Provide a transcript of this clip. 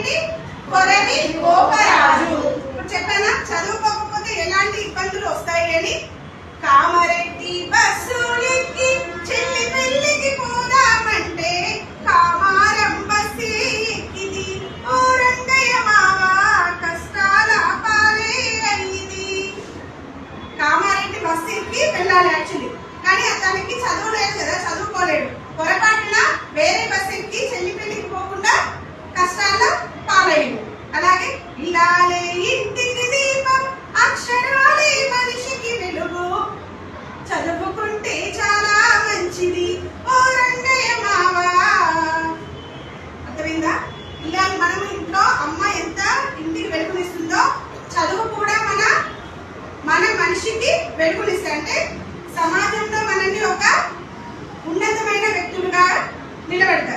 ఏంటి? కొరవి గోపరాజు. ఇప్పుడు చెప్పానా చదువుకోకపోతే ఎలాంటి ఇబ్బందులు వస్తాయి అని. కామారెడ్డి బస్సులెక్కి చెల్లి పెళ్ళికి పోదామంటే కామారం బస్సే ఎక్కిది ఓ రంగయ్య మావా కష్టాల పాలే అయ్యింది. కామారెడ్డి బస్సు ఎక్కి వెళ్ళాలి యాక్చువల్లీ, కానీ అతనికి చదువు లేదు కదా, చదువుకోలేడు. పొరపాటున వేరే బస్సు ఎక్కి చెల్లి పెళ్లికి పోకుండా కష్టాల పాలయ్యాడు. అలాగే ఇలాలే ఇంటికి దీపం అక్షరాలే మనిషికి వెలుగు చదువుకుంటే చాలా మంచిది ఓ రంగయ్య మావా. అర్థమైందా? ఇలా మనం ఇంట్లో అమ్మ ఎంత ఇంటికి వెలుగునిస్తుందో చదువు కూడా మన మనిషికి వెలుగునిస్తాయి. అంటే సమాజంలో మనల్ని ఒక ఉన్నతమైన వ్యక్తులుగా నిలబెడతారు.